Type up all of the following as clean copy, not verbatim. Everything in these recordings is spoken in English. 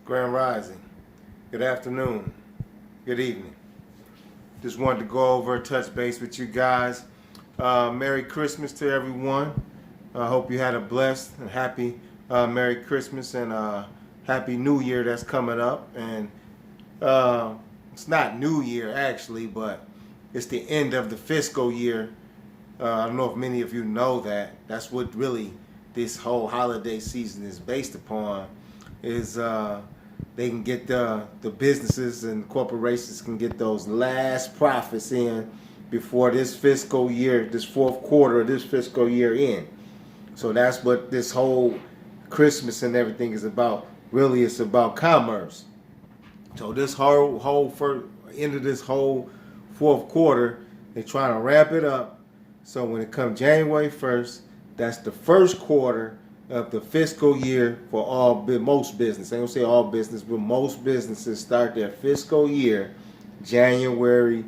Grand Rising. Good afternoon. Good evening. Just wanted to go over, touch base with you guys. Merry Christmas to everyone. I hope you had a blessed and happy Merry Christmas and Happy New Year that's coming up. And it's not New Year actually, but it's the end of the fiscal year. I don't know if many of you know that. That's what really this whole holiday season is based upon. Is they can get the businesses and corporations can get those last profits in before this fiscal year, this fourth quarter of this fiscal year end. So that's what this whole Christmas and everything is about. Really, it's about commerce. So this whole first end of this whole fourth quarter, they're trying to ramp it up. So when it comes January 1st, that's the first quarter of the fiscal year for most business. I don't say all business, but most businesses start their fiscal year January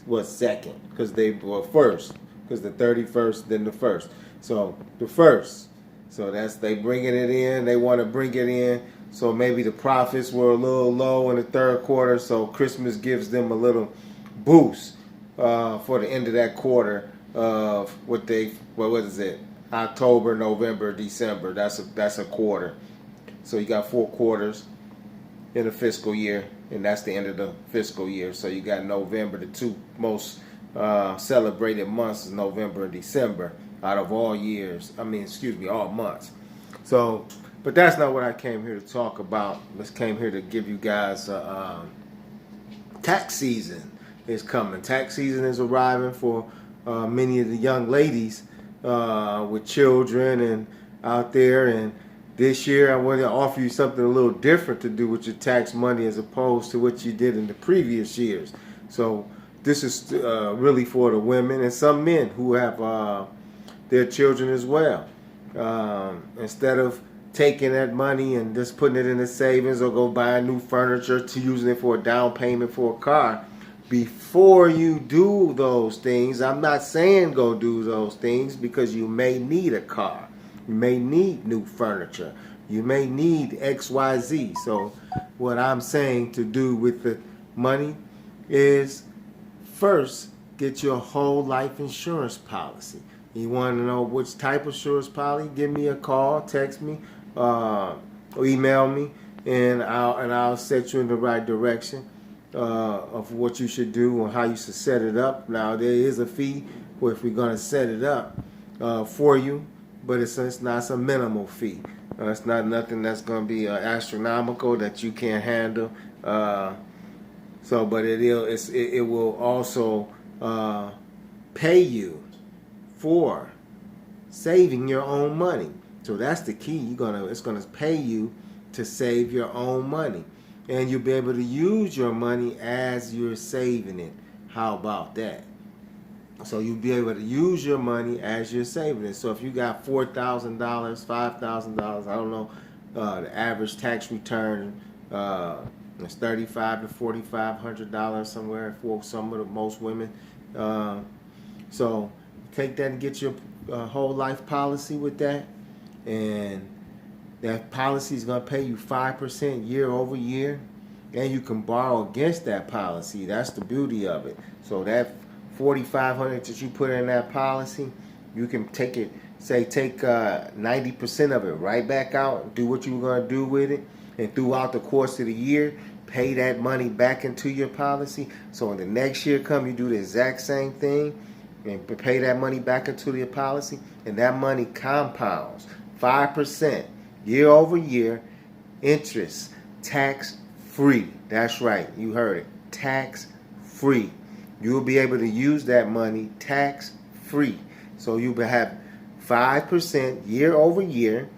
2nd, because they were first, because the 31st, then the first. So the first. So that's they bringing it in. They want to bring it in. So maybe the profits were a little low in the third quarter. So Christmas gives them a little boost for the end of that quarter of what is it? October, November, December. That's a quarter. So you got 4 quarters in a fiscal year, and that's the end of the fiscal year. So you got November. The two most celebrated months is November and December out of all years. All months. So, but that's not what I came here to talk about. I came here to give you guys tax season is coming. Tax season is arriving for many of the young ladies with children and out there. And this year I want to offer you something a little different to do with your tax money as opposed to what you did in the previous years. So this is really for the women and some men who have their children as well. Instead of taking that money and just putting it in the savings or go buying new furniture to using it for a down payment for a car, before you do those things, I'm not saying go do those things, because you may need a car. You may need new furniture. You may need XYZ. So what I'm saying to do with the money is first get your whole life insurance policy. You want to know which type of insurance policy? Give me a call, text me, or email me, and I'll set you in the right direction of what you should do and how you should set it up. Now there is a fee if we're going to set it up for you, but it's not some minimal fee. It's not nothing that's going to be astronomical that you can't handle. But it will also pay you for saving your own money. So that's the key. It's gonna pay you to save your own money, and you'll be able to use your money as you're saving it. How about that? So you'll be able to use your money as you're saving it. So if you got $4,000, $5,000, I don't know, the average tax return is $3,500 to $4,500 somewhere for some of the most women. So take that and get your whole life policy with that, and that policy is going to pay you 5% year over year, and you can borrow against that policy. That's the beauty of it. So that $4,500 that you put in that policy, you can take 90% of it right back out and do what you were going to do with it, and throughout the course of the year, pay that money back into your policy. So when the next year comes, you do the exact same thing and pay that money back into your policy, and that money compounds 5% year over year, interest, tax free. That's right, you heard it, tax free. You'll be able to use that money tax free. So you will have 5% year over year,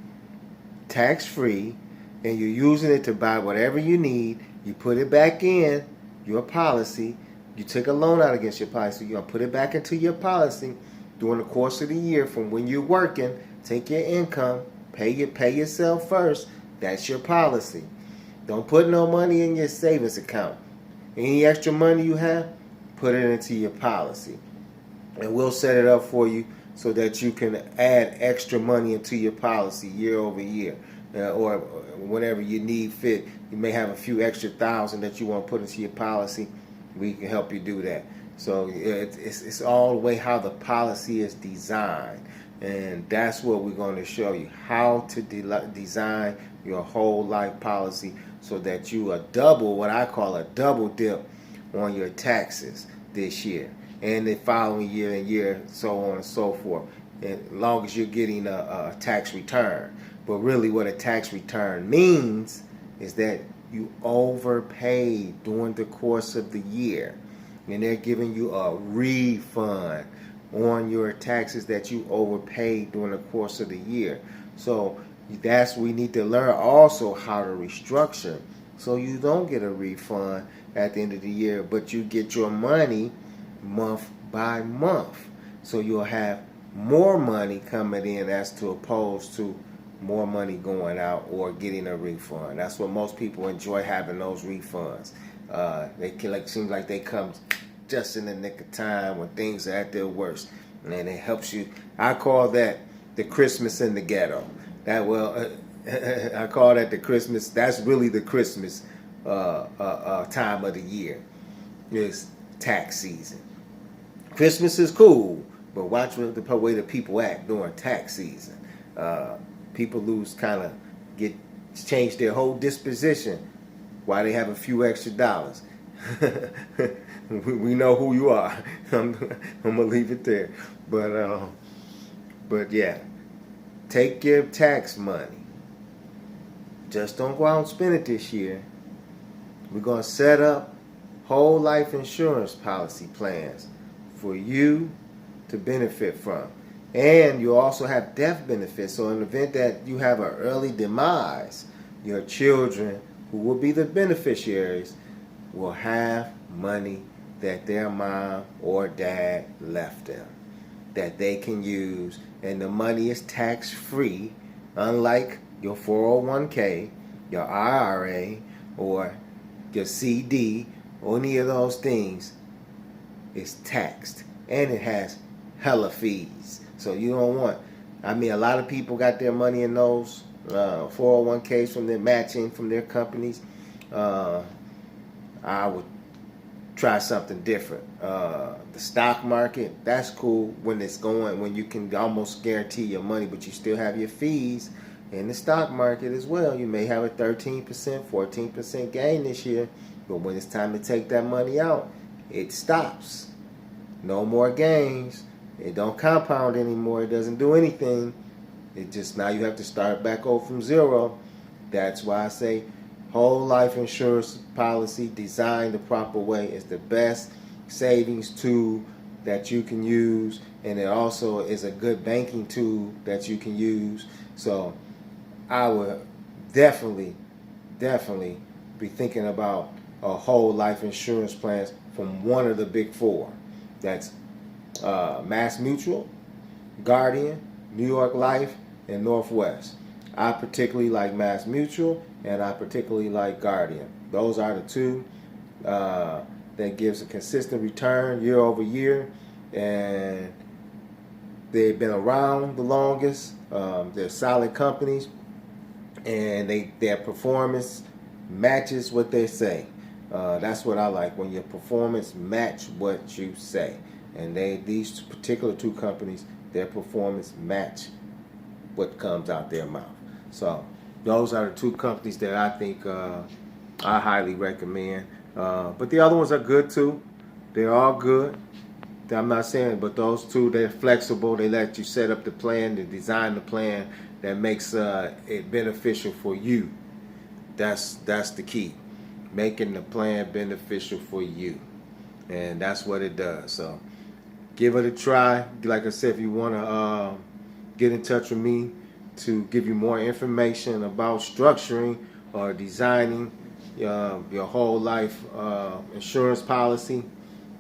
tax free, and you're using it to buy whatever you need. You put it back in your policy. You took a loan out against your policy. You're going to put it back into your policy during the course of the year from when you're working. Take your income, pay yourself first. That's your policy. Don't put no money in your savings account. Any extra money you have, put it into your policy. And we'll set it up for you so that you can add extra money into your policy year over year. or whenever you need fit. You may have a few extra thousand that you want to put into your policy. We can help you do that. So it's all the way how the policy is designed, and that's what we're going to show you, how to design your whole life policy so that you are double, what I call a double dip on your taxes this year and the following year and year, so on and so forth, as long as you're getting a tax return. But really what a tax return means is that you overpaid during the course of the year, and they're giving you a refund on your taxes that you overpaid during the course of the year. So we need to learn also how to restructure so you don't get a refund at the end of the year, but you get your money month by month. So you'll have more money coming in as to opposed to more money going out or getting a refund. That's what most people enjoy, having those refunds. Seems like they come just in the nick of time when things are at their worst, and it helps you. I call that the Christmas in the ghetto. I call that the Christmas. That's really the Christmas time of the year. It's tax season. Christmas is cool, but watch the way the people act during tax season. People change their whole disposition while they have a few extra dollars. We know who you are. I'm gonna leave it there. But yeah, take your tax money. Just don't go out and spend it this year. We're gonna set up whole life insurance policy plans for you to benefit from. And you also have death benefits. So in the event that you have an early demise, your children, who will be the beneficiaries, will have money that their mom or dad left them that they can use. And the money is tax-free, unlike your 401k, your IRA, or your CD, or any of those things. Is taxed, and it has hella fees. So you don't want, a lot of people got their money in those 401ks from their matching from their companies. I would try something different. The stock market, that's cool when you can almost guarantee your money, but you still have your fees in the stock market as well. You may have a 13%, 14% gain this year, but when it's time to take that money out, it stops. No more gains. It don't compound anymore. It doesn't do anything. It just, now you have to start back over from zero. That's why I say whole life insurance policy designed the proper way is the best savings tool that you can use, and it also is a good banking tool that you can use. So I would definitely be thinking about a whole life insurance plans from one of the big four. That's Mass Mutual, Guardian, New York Life, and Northwest. I particularly like Mass Mutual, and I particularly like Guardian. Those are the two that gives a consistent return year over year, and they've been around the longest. They're solid companies, and their performance matches what they say. That's what I like, when your performance match what you say. And these particular two companies, their performance match what comes out their mouth. So those are the two companies that I think I highly recommend. But the other ones are good too. They're all good. I'm not saying, but those two, they're flexible. They let you set up the plan, they design the plan that makes it beneficial for you. That's the key. Making the plan beneficial for you. And that's what it does. So give it a try. Like I said, if you want to get in touch with me to give you more information about structuring or designing your whole life insurance policy,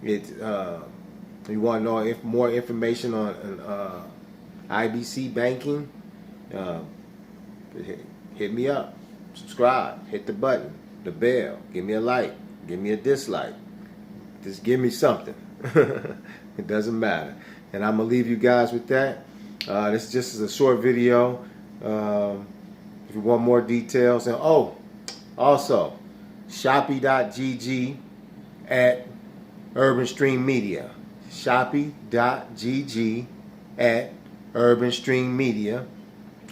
you want to know more information on IBC banking, hit me up, subscribe, hit the button, the bell, give me a like, give me a dislike, just give me something. It doesn't matter. And I'm gonna leave you guys with that. This just is a short video if you want more details. And also, Shopee.gg at Urban Stream Media. Shopee.gg at Urban Stream Media.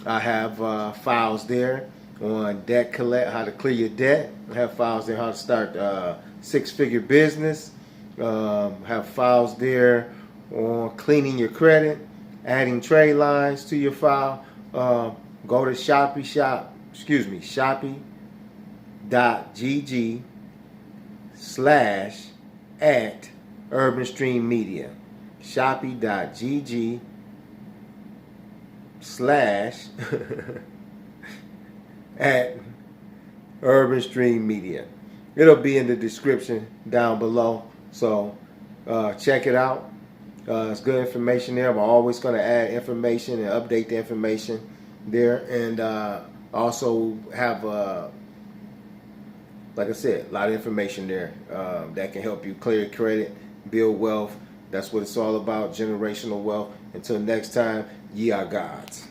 I have files there on debt collect, how to clear your debt. I have files there how to start six-figure business. Have files there on cleaning your credit, adding trade lines to your file. Go to Shopee.gg / at Urban Stream Media. Shopee.gg / at Urban Stream Media. It'll be in the description down below, so check it out. It's good information there. I'm always going to add information and update the information there, and also have like I said, a lot of information there that can help you clear your credit, build wealth. That's what it's all about, generational wealth. Until next time, ye are gods.